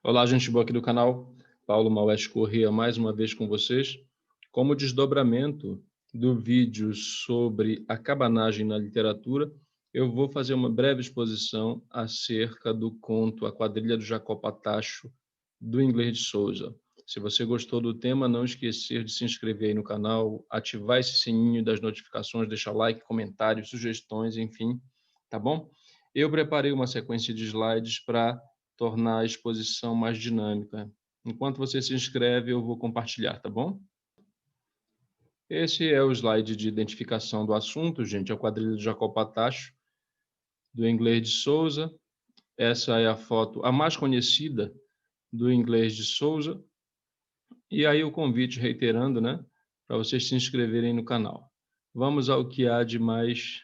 Olá, gente boa aqui do canal. Paulo Maués Corrêa, mais uma vez com vocês. Como desdobramento do vídeo sobre a cabanagem na literatura, eu vou fazer uma breve exposição acerca do conto A Quadrilha do Jacó Patacho, do Inglês de Souza. Se você gostou do tema, não esquecer de se inscrever aí no canal, ativar esse sininho das notificações, deixar like, comentários, sugestões, enfim, tá bom? Eu preparei uma sequência de slides para tornar a exposição mais dinâmica. Enquanto você se inscreve, eu vou compartilhar, tá bom? Esse é o slide de identificação do assunto, gente, é a quadrilha do Jacó Patacho, do Inglês de Souza. Essa é a foto, a mais conhecida do Inglês de Souza. E aí o convite, reiterando, né, para vocês se inscreverem no canal. Vamos ao que há de mais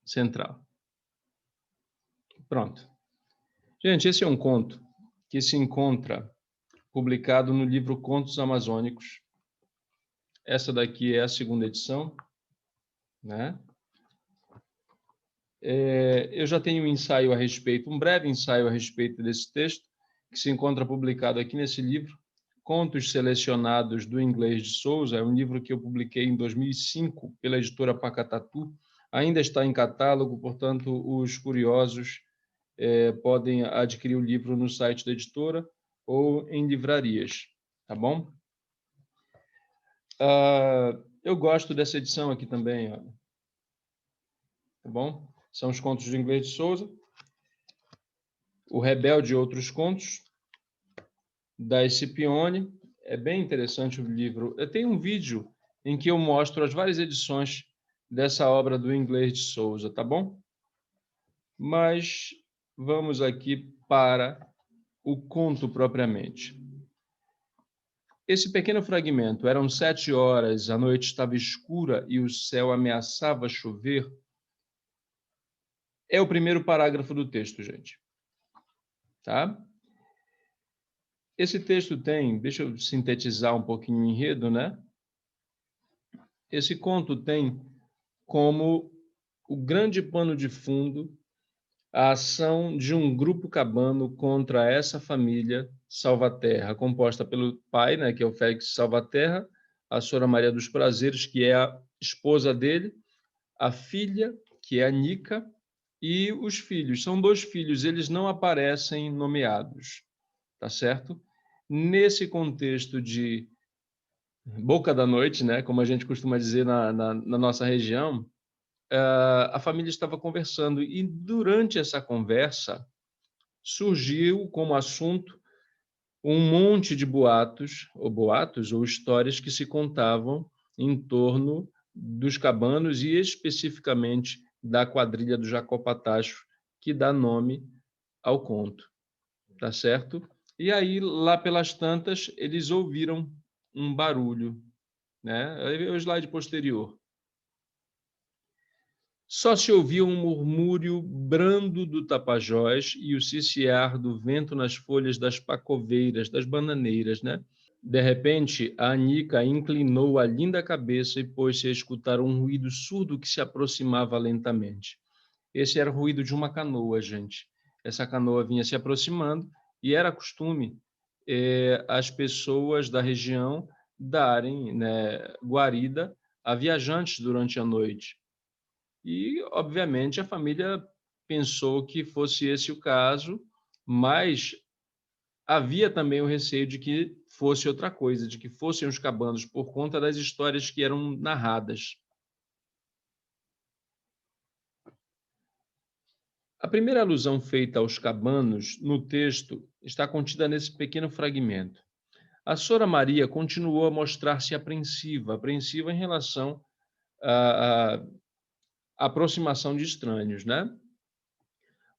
central. Pronto. Gente, esse é um conto que se encontra publicado no livro Contos Amazônicos. Essa daqui é a segunda edição, né? Eu já tenho um ensaio a respeito, um breve ensaio a respeito desse texto, que se encontra publicado aqui nesse livro, Contos Selecionados do Inglês de Souza. É um livro que eu publiquei em 2005 pela editora Pacatatu. Ainda está em catálogo, portanto, os curiosos podem adquirir o livro no site da editora ou em livrarias, tá bom? Eu gosto dessa edição aqui também, ó. Tá bom? São os contos de Inglês de Souza, O Rebelde e Outros Contos, da Scipione. É bem interessante o livro. Eu tenho um vídeo em que eu mostro as várias edições dessa obra do Inglês de Souza, tá bom? Mas vamos aqui para o conto propriamente. Esse pequeno fragmento, eram 7 horas, a noite estava escura e o céu ameaçava chover, é o primeiro parágrafo do texto, gente. Tá? Esse texto tem, deixa eu sintetizar um pouquinho o enredo, né? Esse conto tem como o grande pano de fundo a ação de um grupo cabano contra essa família Salvaterra, composta pelo pai, né, que é o Félix Salvaterra, a Sra. Maria dos Prazeres, que é a esposa dele, a filha, que é a Nica, e os filhos. São 2 filhos, eles não aparecem nomeados, tá certo? Nesse contexto de boca da noite, né, como a gente costuma dizer na nossa região, a família estava conversando e durante essa conversa surgiu como assunto um monte de boatos ou histórias que se contavam em torno dos cabanos e especificamente da quadrilha do Jacó Patacho, que dá nome ao conto, tá certo? E aí, lá pelas tantas, eles ouviram um barulho, né? Aí o slide posterior. Só se ouvia um murmúrio brando do tapajós e o ciciar do vento nas folhas das pacoveiras, das bananeiras, né? De repente, a Anica inclinou a linda cabeça e pôs-se a escutar um ruído surdo que se aproximava lentamente. Esse era o ruído de uma canoa, gente. Essa canoa vinha se aproximando e era costume as pessoas da região darem, né, guarida a viajantes durante a noite. E, obviamente, a família pensou que fosse esse o caso, mas havia também o receio de que fosse outra coisa, de que fossem os cabanos, por conta das histórias que eram narradas. A primeira alusão feita aos cabanos no texto está contida nesse pequeno fragmento. A Sra. Maria continuou a mostrar-se apreensiva em relação à aproximação de estranhos, né?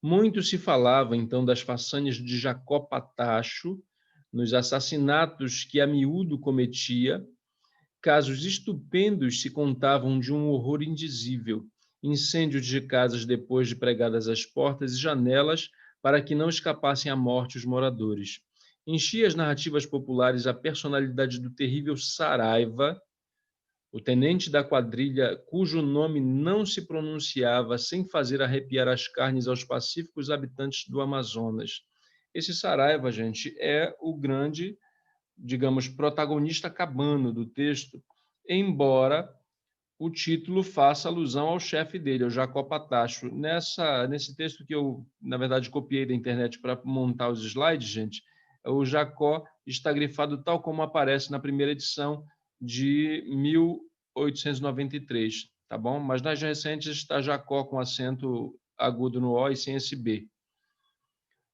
Muito se falava, então, das façanhas de Jacó Patacho, nos assassinatos que a miúdo cometia. Casos estupendos se contavam de um horror indizível, incêndios de casas depois de pregadas as portas e janelas para que não escapassem à morte os moradores. Enchia as narrativas populares a personalidade do terrível Saraiva, o tenente da quadrilha, cujo nome não se pronunciava sem fazer arrepiar as carnes aos pacíficos habitantes do Amazonas. Esse Saraiva, gente, é o grande, digamos, protagonista cabano do texto, embora o título faça alusão ao chefe dele, ao Jacó Patacho. Nesse texto que eu, na verdade, copiei da internet para montar os slides, gente, o Jacó está grifado tal como aparece na primeira edição de 1893, tá bom? Mas nas recentes está Jacó com acento agudo no O e sem esse B,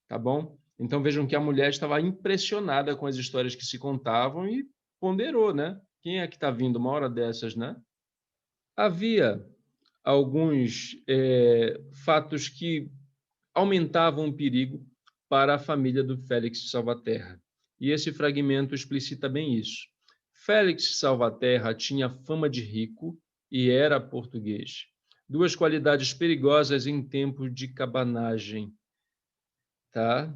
tá bom? Então vejam que a mulher estava impressionada com as histórias que se contavam e ponderou, né? Quem é que está vindo uma hora dessas, né? Havia alguns fatos que aumentavam o perigo para a família do Félix Salvaterra. E esse fragmento explicita bem isso. Félix Salvaterra tinha fama de rico e era português. Duas qualidades perigosas em tempos de cabanagem. Tá?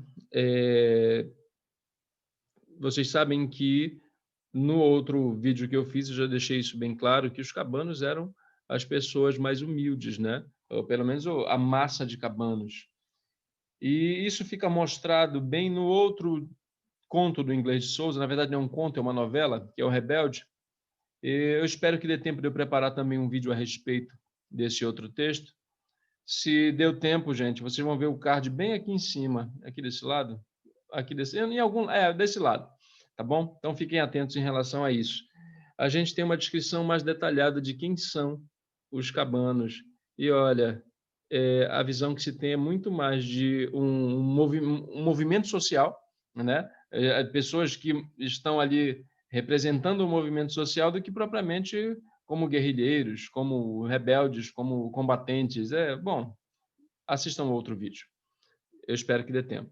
Vocês sabem que no outro vídeo que eu fiz, eu já deixei isso bem claro, que os cabanos eram as pessoas mais humildes, né? Ou pelo menos a massa de cabanos. E isso fica mostrado bem no outro conto do Inglês de Souza, na verdade não é um conto, é uma novela, que é o Rebelde. E eu espero que dê tempo de eu preparar também um vídeo a respeito desse outro texto. Se deu tempo, gente, vocês vão ver o card bem aqui em cima, aqui desse lado, aqui desse, desse lado, tá bom? Então fiquem atentos em relação a isso. A gente tem uma descrição mais detalhada de quem são os cabanos. E olha, a visão que se tem é muito mais de um movimento social, né? Pessoas que estão ali representando o movimento social do que propriamente como guerrilheiros, como rebeldes, como combatentes. Bom, assistam outro vídeo. Eu espero que dê tempo.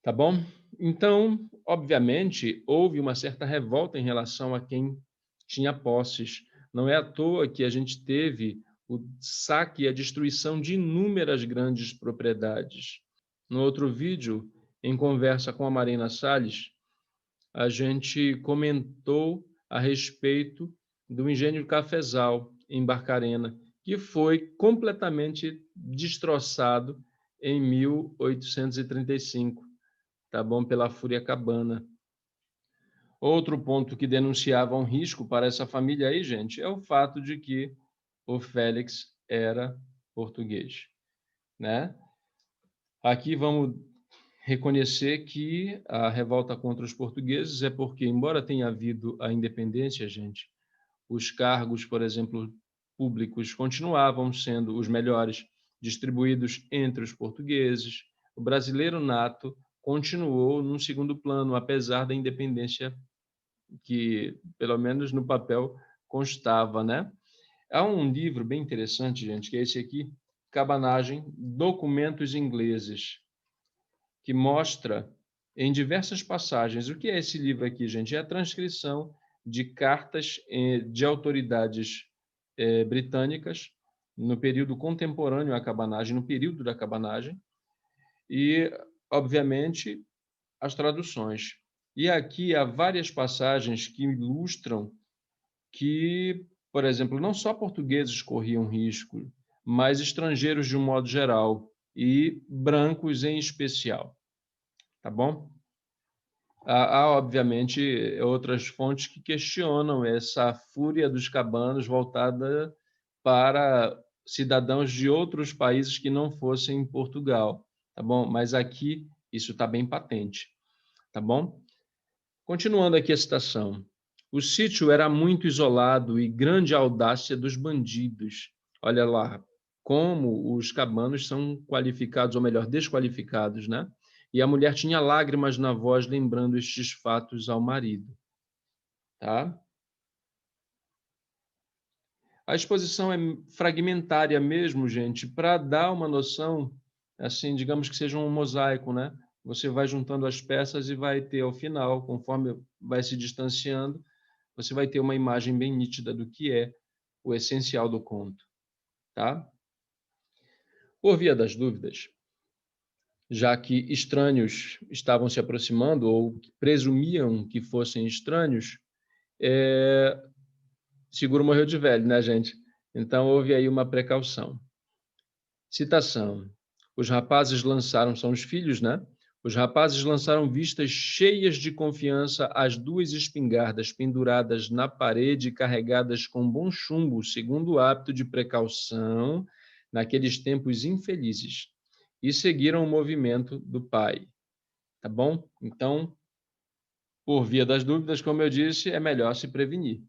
Tá bom? Então, obviamente, houve uma certa revolta em relação a quem tinha posses. Não é à toa que a gente teve o saque e a destruição de inúmeras grandes propriedades. No outro vídeo, em conversa com a Marina Salles, a gente comentou a respeito do engenho Cafezal, em Barcarena, que foi completamente destroçado em 1835, tá bom? Pela Fúria Cabana. Outro ponto que denunciava um risco para essa família aí, gente, é o fato de que o Félix era português, né? Aqui vamos reconhecer que a revolta contra os portugueses é porque, embora tenha havido a independência, gente, os cargos, por exemplo, públicos continuavam sendo os melhores, distribuídos entre os portugueses. O brasileiro nato continuou num segundo plano, apesar da independência que, pelo menos no papel, constava, né? Há um livro bem interessante, gente, que é esse aqui, Cabanagem, Documentos Ingleses, que mostra em diversas passagens. O que é esse livro aqui, gente? É a transcrição de cartas de autoridades britânicas no período contemporâneo à cabanagem, no período da cabanagem, e, obviamente, as traduções. E aqui há várias passagens que ilustram que, por exemplo, não só portugueses corriam risco, mas estrangeiros de um modo geral e brancos em especial. Tá bom? Há, obviamente, outras fontes que questionam essa fúria dos cabanos voltada para cidadãos de outros países que não fossem Portugal, tá bom? Mas aqui isso está bem patente, tá bom? Continuando aqui a citação. O sítio era muito isolado e grande a audácia dos bandidos. Olha lá como os cabanos são qualificados, ou melhor, desqualificados, né? E a mulher tinha lágrimas na voz lembrando estes fatos ao marido, tá? A exposição é fragmentária mesmo, gente, para dar uma noção, assim, digamos que seja um mosaico, né? Você vai juntando as peças e vai ter ao final, conforme vai se distanciando, você vai ter uma imagem bem nítida do que é o essencial do conto, tá? Por via das dúvidas, já que estranhos estavam se aproximando ou presumiam que fossem estranhos, seguro morreu de velho, né, gente? Então houve aí uma precaução. Citação. Os rapazes lançaram, são os filhos, né? Os rapazes lançaram vistas cheias de confiança às 2 espingardas penduradas na parede e carregadas com bom chumbo, segundo o hábito de precaução naqueles tempos infelizes, e seguiram o movimento do pai. Tá bom? Então, por via das dúvidas, como eu disse, é melhor se prevenir.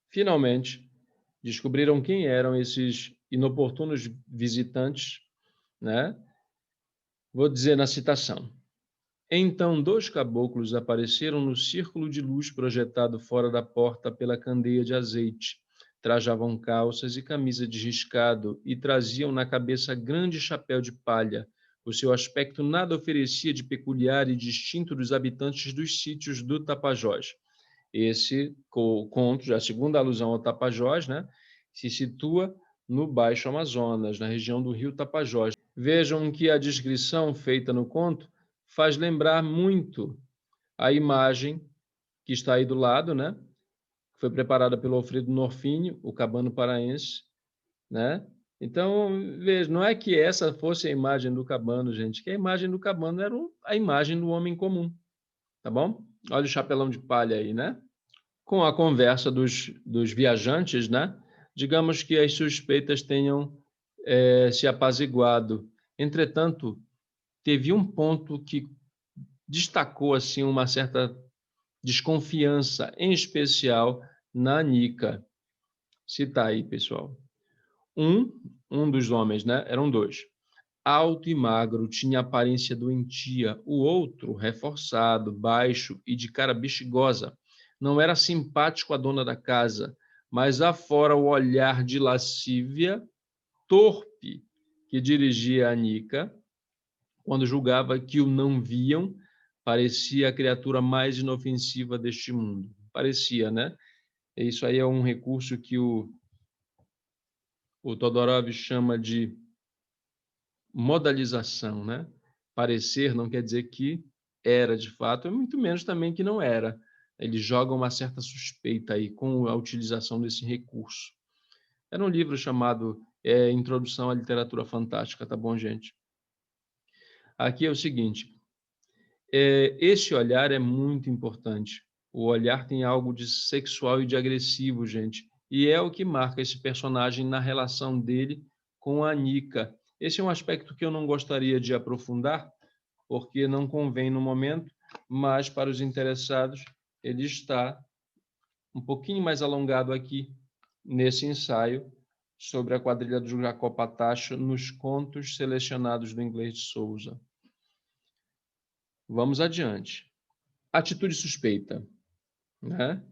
Finalmente, descobriram quem eram esses inoportunos visitantes, né? Vou dizer na citação. Então 2 caboclos apareceram no círculo de luz projetado fora da porta pela candeia de azeite. Trajavam calças e camisa de riscado e traziam na cabeça grande chapéu de palha. O seu aspecto nada oferecia de peculiar e distinto dos habitantes dos sítios do Tapajós. Esse conto, já a segunda alusão ao Tapajós, né, se situa no Baixo Amazonas, na região do rio Tapajós. Vejam que a descrição feita no conto faz lembrar muito a imagem que está aí do lado, né? Foi preparada pelo Alfredo Norfínio, o cabano paraense, né? Então, veja, não é que essa fosse a imagem do cabano, gente, que a imagem do cabano era a imagem do homem comum, tá bom? Olha o chapelão de palha aí, né? Com a conversa dos viajantes, né? Digamos que as suspeitas tenham se apaziguado. Entretanto, teve um ponto que destacou assim uma certa desconfiança, em especial na Anica. Cita aí, pessoal. Um dos homens, né? Eram 2. Alto e magro, tinha aparência doentia. O outro, reforçado, baixo e de cara bexigosa. Não era simpático à dona da casa, mas afora o olhar de lascívia, torpe, que dirigia a Anica, quando julgava que o não viam, parecia a criatura mais inofensiva deste mundo. Parecia, né? Isso aí é um recurso que o Todorov chama de modalização, né? Parecer não quer dizer que era de fato, e muito menos também que não era. Ele joga uma certa suspeita aí com a utilização desse recurso. Era um livro chamado Introdução à Literatura Fantástica, tá bom, gente? Aqui é o seguinte, esse olhar é muito importante. O olhar tem algo de sexual e de agressivo, gente, e é o que marca esse personagem na relação dele com a Anica. Esse é um aspecto que eu não gostaria de aprofundar, porque não convém no momento, mas para os interessados, ele está um pouquinho mais alongado aqui nesse ensaio sobre a quadrilha do Jacó Patacho nos contos selecionados do Inglês de Souza. Vamos adiante. Atitude suspeita, né?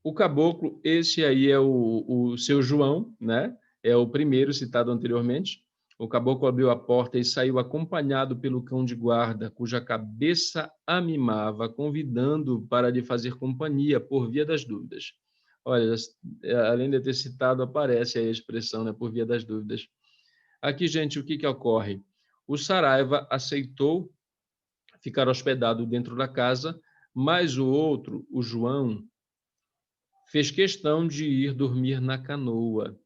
O caboclo, esse aí é o seu João, né? É o primeiro citado anteriormente. O caboclo abriu a porta e saiu acompanhado pelo cão de guarda, cuja cabeça a mimava, convidando para lhe fazer companhia por via das dúvidas. Olha, além de ter citado, aparece aí a expressão, né, por via das dúvidas. Aqui, gente, o que ocorre? O Saraiva aceitou ficar hospedado dentro da casa, mas o outro, o João, fez questão de ir dormir na canoa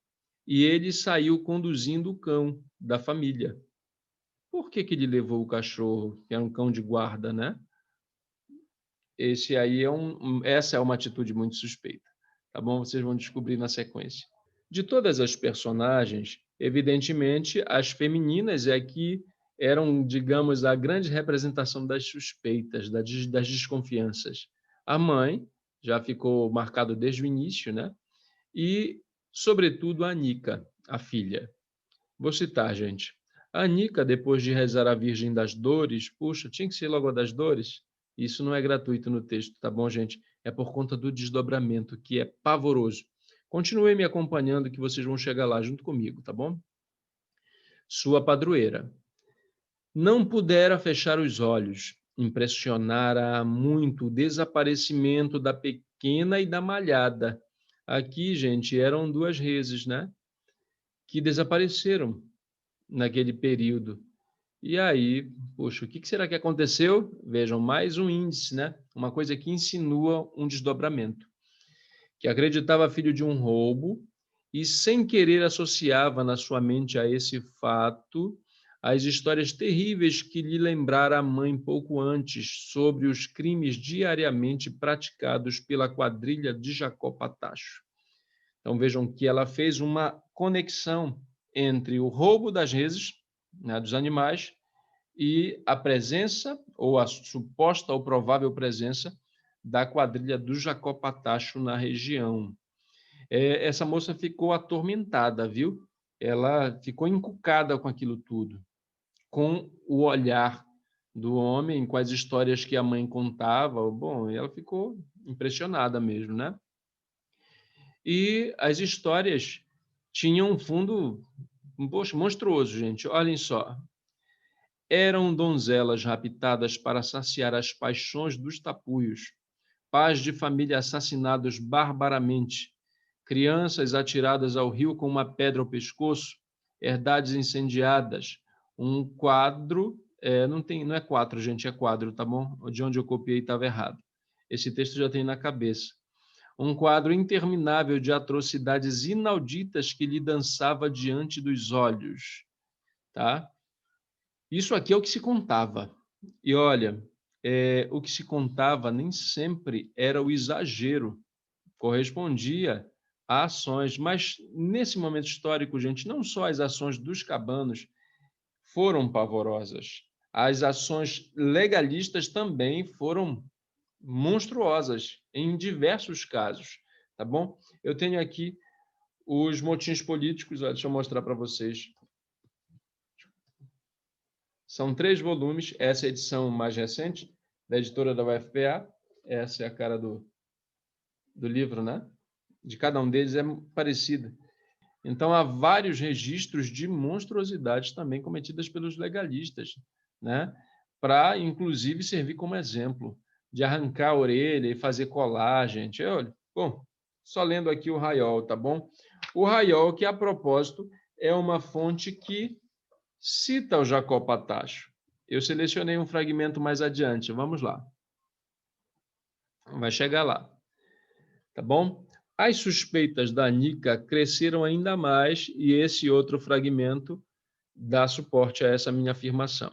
e ele saiu conduzindo o cão da família. Por que ele levou o cachorro, que era um cão de guarda, né? Essa é uma atitude muito suspeita, tá bom? Vocês vão descobrir na sequência. De todas as personagens, evidentemente, as femininas é que eram, digamos, a grande representação das suspeitas, das desconfianças. A mãe já ficou marcado desde o início, né? E, sobretudo, a Anica, a filha. Vou citar, gente. A Anica, depois de rezar a Virgem das Dores, puxa, tinha que ser logo a das Dores? Isso não é gratuito no texto, tá bom, gente? É por conta do desdobramento, que é pavoroso. Continuem me acompanhando que vocês vão chegar lá junto comigo, tá bom? Sua padroeira. Não pudera fechar os olhos. Impressionara muito o desaparecimento da pequena e da malhada. Aqui, gente, eram 2 reses, né? Que desapareceram naquele período. E aí, poxa, o que será que aconteceu? Vejam, mais um índice, né? Uma coisa que insinua um desdobramento. Que acreditava filho de um roubo e, sem querer, associava na sua mente a esse fato as histórias terríveis que lhe lembrara a mãe pouco antes sobre os crimes diariamente praticados pela quadrilha de Jacó Patacho. Então vejam que ela fez uma conexão entre o roubo das reses, né, dos animais, e a presença, ou a suposta ou provável presença, da quadrilha do Jacó Patacho na região. Essa moça ficou atormentada, viu? Ela ficou encucada com aquilo tudo, com o olhar do homem, com as histórias que a mãe contava. Bom, ela ficou impressionada mesmo, né? E as histórias tinham um fundo, poxa, monstruoso, gente. Olhem só. Eram donzelas raptadas para saciar as paixões dos tapuios, pais de família assassinados barbaramente, crianças atiradas ao rio com uma pedra ao pescoço, herdades incendiadas, um quadro, não é quatro, gente, é quadro, tá bom? De onde eu copiei estava errado. Esse texto já tem na cabeça. Um quadro interminável de atrocidades inauditas que lhe dançava diante dos olhos, tá? Isso aqui é o que se contava. E olha, o que se contava nem sempre era o exagero, correspondia a ações, mas nesse momento histórico, gente, não só as ações dos cabanos foram pavorosas, as ações legalistas também foram monstruosas em diversos casos, tá bom? Eu tenho aqui os motins políticos, olha, deixa eu mostrar para vocês. São 3 volumes, essa é a edição mais recente, da editora da UFPA, essa é a cara do livro, né? De cada um deles é parecida. Então, há vários registros de monstruosidades também cometidas pelos legalistas, né? Para, inclusive, servir como exemplo, de arrancar a orelha e fazer colar, gente. Olha, bom, só lendo aqui o Raiol, tá bom? O Raiol, que, a propósito, é uma fonte que cita o Jacó Patacho. Eu selecionei um fragmento mais adiante, vamos lá. Vai chegar lá, tá bom? As suspeitas da Nica cresceram ainda mais e esse outro fragmento dá suporte a essa minha afirmação.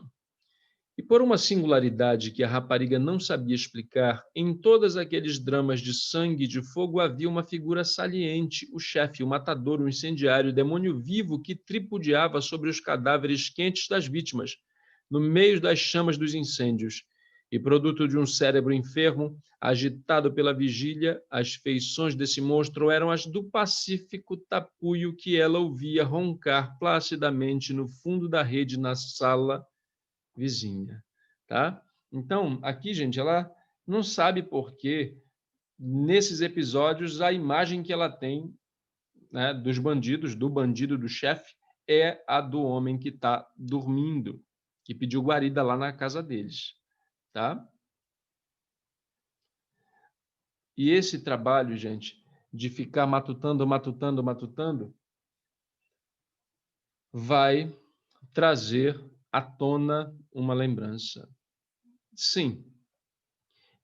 E por uma singularidade que a rapariga não sabia explicar, em todos aqueles dramas de sangue e de fogo havia uma figura saliente, o chefe, o matador, o incendiário, o demônio vivo que tripudiava sobre os cadáveres quentes das vítimas, no meio das chamas dos incêndios. E, produto de um cérebro enfermo, agitado pela vigília, as feições desse monstro eram as do pacífico tapuio que ela ouvia roncar placidamente no fundo da rede na sala vizinha, tá? Então, aqui, gente, ela não sabe por que nesses episódios a imagem que ela tem, né, dos bandidos, do bandido, do chefe, é a do homem que está dormindo, que pediu guarida lá na casa deles, tá? E esse trabalho, gente, de ficar matutando, matutando, matutando, vai trazer à tona uma lembrança. Sim,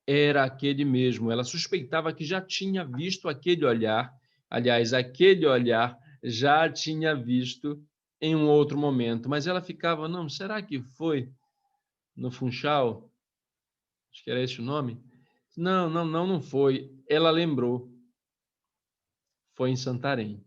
era aquele mesmo. Ela suspeitava que já tinha visto aquele olhar. Aliás, aquele olhar já tinha visto em um outro momento. Mas ela ficava, não, será que foi no Funchal? Acho que era esse o nome. Não, não, não, não foi. Ela lembrou. Foi em Santarém.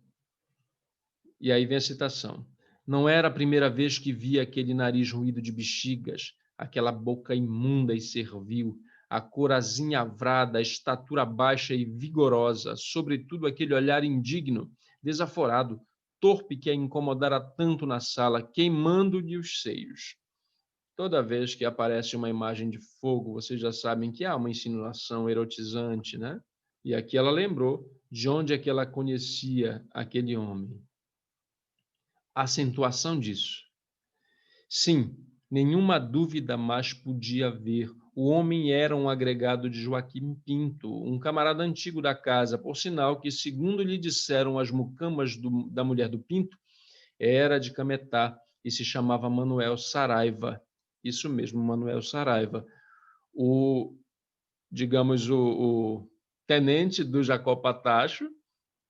E aí vem a citação. Não era a primeira vez que via aquele nariz ruído de bexigas, aquela boca imunda e servil, a cor azinhavrada, a estatura baixa e vigorosa, sobretudo aquele olhar indigno, desaforado, torpe que a incomodara tanto na sala, queimando-lhe os seios. Toda vez que aparece uma imagem de fogo, vocês já sabem que há uma insinuação erotizante, né? E aqui ela lembrou de onde é que ela conhecia aquele homem. Acentuação disso. Sim, nenhuma dúvida mais podia haver. O homem era um agregado de Joaquim Pinto, um camarada antigo da casa, por sinal que, segundo lhe disseram as mucamas da mulher do Pinto, era de Cametá e se chamava Manuel Saraiva. Isso mesmo, Manuel Saraiva. O tenente do Jacó Patacho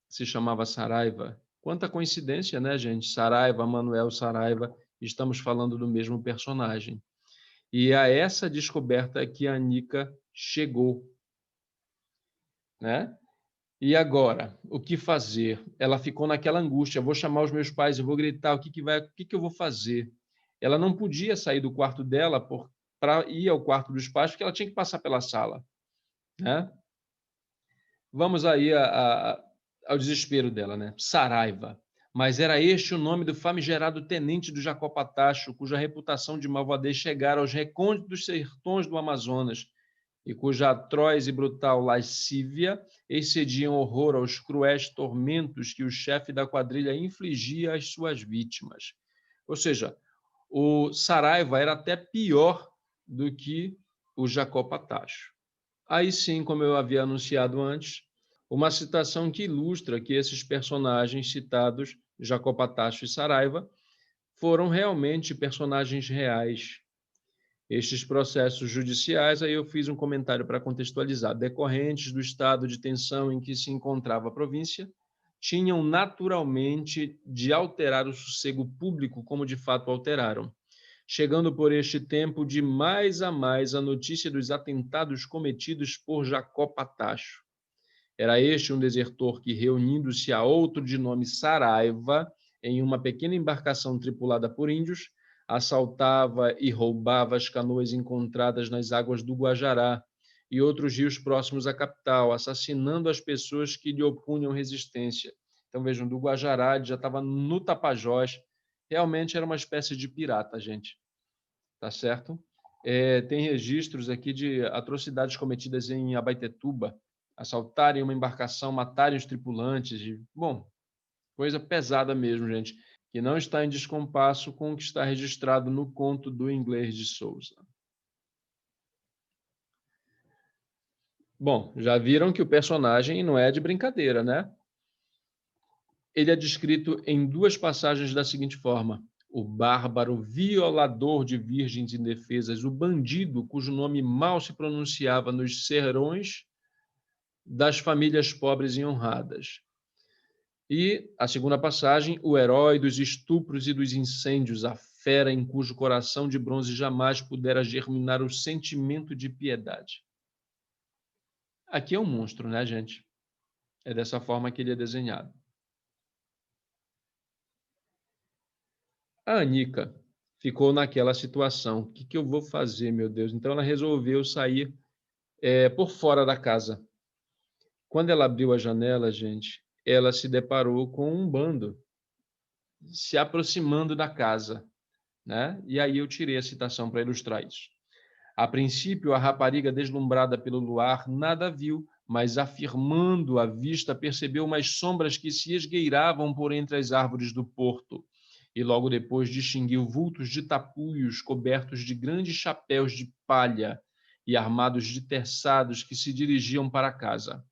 se chamava Saraiva. Quanta coincidência, né, gente? Saraiva, Manuel Saraiva. estamos falando do mesmo personagem. E a essa descoberta que a Anica chegou, né? E agora, o que fazer? Ela ficou naquela angústia, vou chamar os meus pais, eu vou gritar, o que que eu vou fazer? Ela não podia sair do quarto dela para ir ao quarto dos pais, porque ela tinha que passar pela sala, né? Vamos aí ao desespero dela, né? Saraiva. Mas era este o nome do famigerado tenente do Jacó Patacho, cuja reputação de malvadez chegara aos recônditos sertões do Amazonas, e cuja atroz e brutal lascívia excediam horror aos cruéis tormentos que o chefe da quadrilha infligia às suas vítimas. Ou seja, o Saraiva era até pior do que o Jacó Patacho. Aí sim, como eu havia anunciado antes, uma citação que ilustra que esses personagens citados, Jacó Patacho e Saraiva, foram realmente personagens reais. Estes processos judiciais, aí eu fiz um comentário para contextualizar, decorrentes do estado de tensão em que se encontrava a província, tinham naturalmente de alterar o sossego público, como de fato alteraram, chegando por este tempo de mais a mais a notícia dos atentados cometidos por Jacó Patacho. Era este um desertor que, reunindo-se a outro de nome Saraiva, em uma pequena embarcação tripulada por índios, assaltava e roubava as canoas encontradas nas águas do Guajará e outros rios próximos à capital, assassinando as pessoas que lhe opunham resistência. Então, vejam, do Guajará, ele já estava no Tapajós, realmente era uma espécie de pirata, gente, tá certo? Tem registros aqui de atrocidades cometidas em Abaetetuba, assaltarem uma embarcação, matarem os tripulantes. Bom, coisa pesada mesmo, gente, que não está em descompasso com o que está registrado no conto do Inglês de Souza. Bom, já viram que o personagem não é de brincadeira, né? Ele é descrito em duas passagens da seguinte forma: o bárbaro violador de virgens indefesas, o bandido cujo nome mal se pronunciava nos serões das famílias pobres e honradas. E a segunda passagem, o herói dos estupros e dos incêndios, a fera em cujo coração de bronze jamais pudera germinar o sentimento de piedade. Aqui é um monstro, né, gente? É dessa forma que ele é desenhado. A Anica ficou naquela situação. O que eu vou fazer, meu Deus? Então ela resolveu sair por fora da casa. Quando ela abriu a janela, gente, ela se deparou com um bando se aproximando da casa, né? E aí eu tirei a citação para ilustrar isso. A princípio, a rapariga, deslumbrada pelo luar, nada viu, mas afirmando a vista, percebeu umas sombras que se esgueiravam por entre as árvores do porto. E logo depois distinguiu vultos de tapuios cobertos de grandes chapéus de palha e armados de terçados que se dirigiam para casa.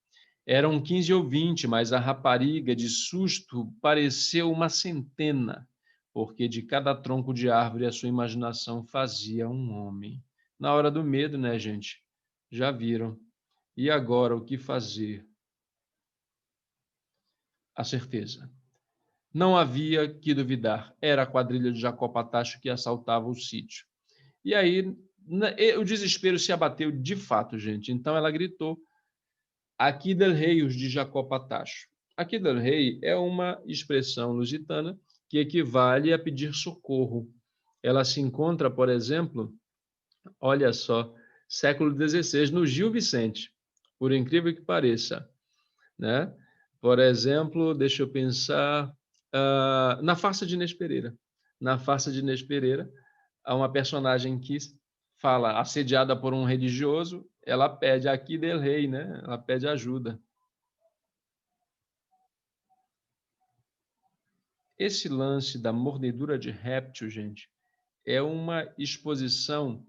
Eram 15 ou 20, mas a rapariga, de susto, pareceu uma centena, porque de cada tronco de árvore a sua imaginação fazia um homem. Na hora do medo, né, gente? Já viram. E agora, o que fazer? A certeza. Não havia que duvidar. Era a quadrilha de Jacó Patacho que assaltava o sítio. E aí, o desespero se abateu de fato, gente. Então ela gritou: Aqui del Rei, os de Jacó Patacho. Aqui del Rei é uma expressão lusitana que equivale a pedir socorro. Ela se encontra, por exemplo, olha só, século XVI, no Gil Vicente, por incrível que pareça, né? Por exemplo, deixa eu pensar, na farsa de Inês Pereira. Na farsa de Inês Pereira, há uma personagem que fala, assediada por um religioso, ela pede aqui del rei, né? Ela pede ajuda. Esse lance da mordedura de réptil, gente, é uma exposição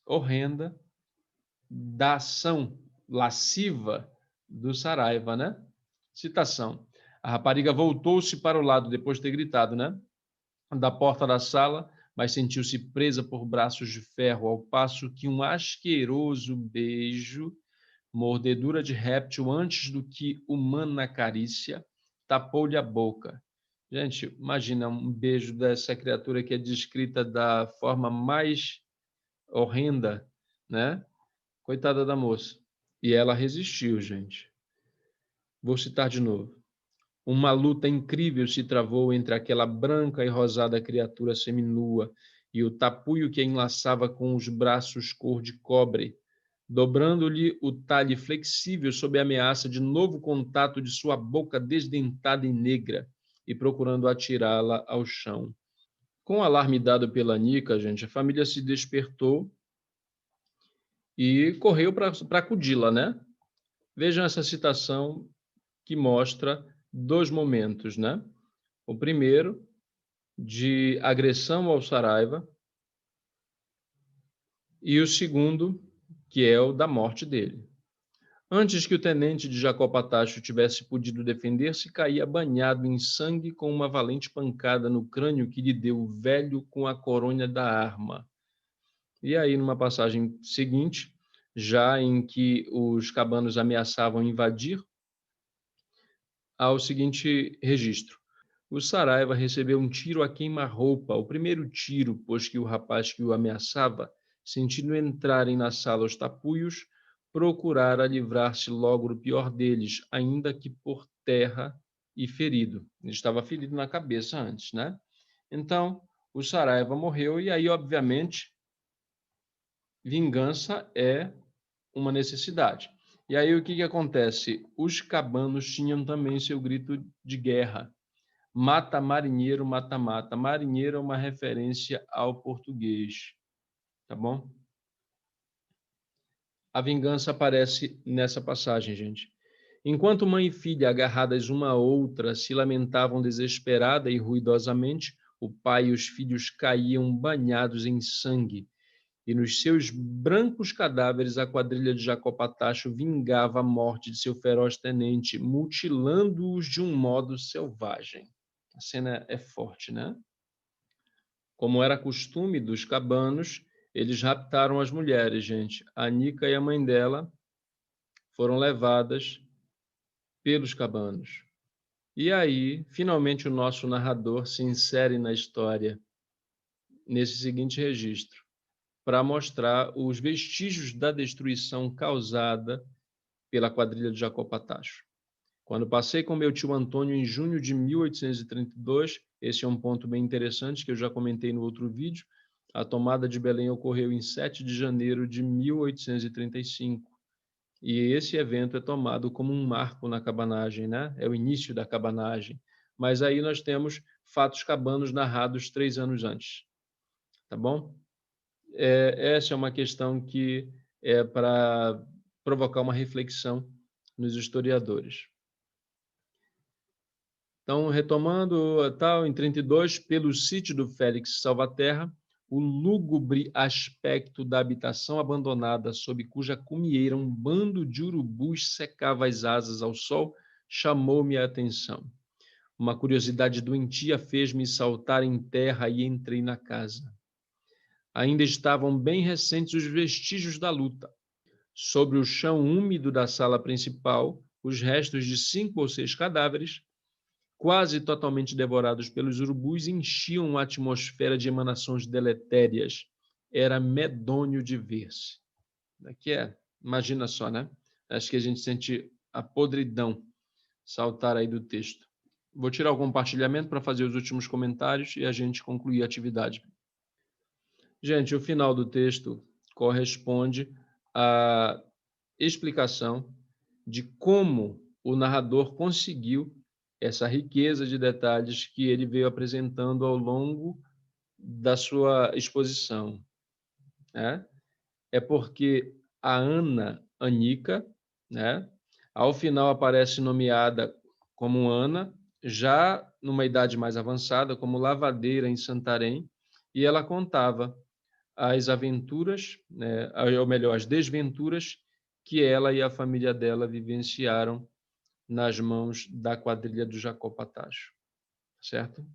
horrenda da ação lasciva do Saraiva, né? Citação. A rapariga voltou-se para o lado, depois de ter gritado, né? Da porta da sala, mas sentiu-se presa por braços de ferro, ao passo que um asqueroso beijo, mordedura de réptil antes do que humana carícia, tapou-lhe a boca. Gente, imagina um beijo dessa criatura que é descrita da forma mais horrenda, né? Coitada da moça. E ela resistiu, gente. Vou citar de novo. Uma luta incrível se travou entre aquela branca e rosada criatura seminua e o tapuio que a enlaçava com os braços cor de cobre, dobrando-lhe o talhe flexível sob a ameaça de novo contato de sua boca desdentada e negra, e procurando atirá-la ao chão. Com o alarme dado pela Nica, gente, a família se despertou e correu para acudi-la, né? Vejam essa citação que mostra dois momentos, né? O primeiro, de agressão ao Saraiva, e o segundo, que é o da morte dele. Antes que o tenente de Jacó Patacho tivesse podido defender-se, caía banhado em sangue com uma valente pancada no crânio que lhe deu o velho com a coronha da arma. E aí, numa passagem seguinte, já em que os cabanos ameaçavam invadir, há o seguinte registro. O Saraiva recebeu um tiro a queima-roupa, o primeiro tiro, pois que o rapaz que o ameaçava, sentindo entrarem na sala os tapuios, procurara livrar-se logo do pior deles, ainda que por terra e ferido. Ele estava ferido na cabeça antes, né? Então, o Saraiva morreu e aí, obviamente, vingança é uma necessidade. E aí o que que acontece? Os cabanos tinham também seu grito de guerra. Mata marinheiro, mata mata. Marinheiro é uma referência ao português, tá bom? A vingança aparece nessa passagem, gente. Enquanto mãe e filha, agarradas uma à outra, se lamentavam desesperada e ruidosamente, o pai e os filhos caíam banhados em sangue, e nos seus brancos cadáveres a quadrilha de Jacó Patacho vingava a morte de seu feroz tenente, mutilando-os de um modo selvagem. A cena é forte, né? Como era costume dos cabanos, eles raptaram as mulheres, gente. A Nica e a mãe dela foram levadas pelos cabanos. E aí, finalmente, o nosso narrador se insere na história, nesse seguinte registro, para mostrar os vestígios da destruição causada pela quadrilha de Jacó Patacho. Quando passei com meu tio Antônio em junho de 1832, esse é um ponto bem interessante que eu já comentei no outro vídeo, a tomada de Belém ocorreu em 7 de janeiro de 1835. E esse evento é tomado como um marco na cabanagem, né? É o início da cabanagem. Mas aí nós temos fatos cabanos narrados 3 anos antes, tá bom? Essa é uma questão que é para provocar uma reflexão nos historiadores. Então, retomando, tal, em 32, pelo sítio do Félix Salvaterra, o lúgubre aspecto da habitação abandonada, sob cuja cumieira um bando de urubus secava as asas ao sol, chamou-me a atenção. Uma curiosidade doentia fez-me saltar em terra e entrei na casa. Ainda estavam bem recentes os vestígios da luta. Sobre o chão úmido da sala principal, os restos de 5 ou 6 cadáveres, quase totalmente devorados pelos urubus, enchiam a atmosfera de emanações deletérias. Era medonho de ver-se. Daqui imagina só, né? Acho que a gente sente a podridão saltar aí do texto. Vou tirar o compartilhamento para fazer os últimos comentários e a gente concluir a atividade. Gente, o final do texto corresponde à explicação de como o narrador conseguiu essa riqueza de detalhes que ele veio apresentando ao longo da sua exposição, né? É porque a Anica, né, ao final aparece nomeada como Ana, já numa idade mais avançada, como lavadeira em Santarém, e ela contava as aventuras, né, ou melhor, as desventuras que ela e a família dela vivenciaram nas mãos da quadrilha do Jacó Patacho, certo?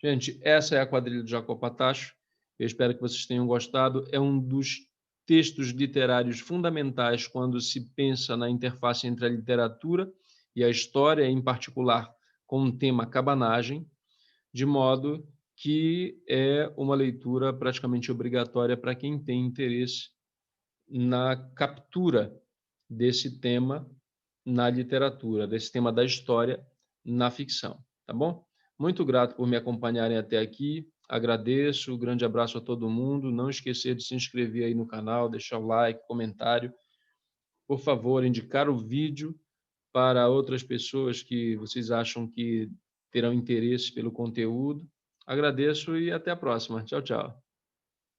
Gente, essa é a quadrilha do Jacó Patacho. Eu espero que vocês tenham gostado. É um dos textos literários fundamentais quando se pensa na interface entre a literatura e a história, em particular com o tema cabanagem, de modo que é uma leitura praticamente obrigatória para quem tem interesse na captura desse tema na literatura, desse tema da história na ficção, tá bom? Muito grato por me acompanharem até aqui, agradeço, um grande abraço a todo mundo, não esquecer de se inscrever aí no canal, deixar o like, comentário, por favor, indicar o vídeo para outras pessoas que vocês acham que terão interesse pelo conteúdo. Agradeço e até a próxima. Tchau, tchau.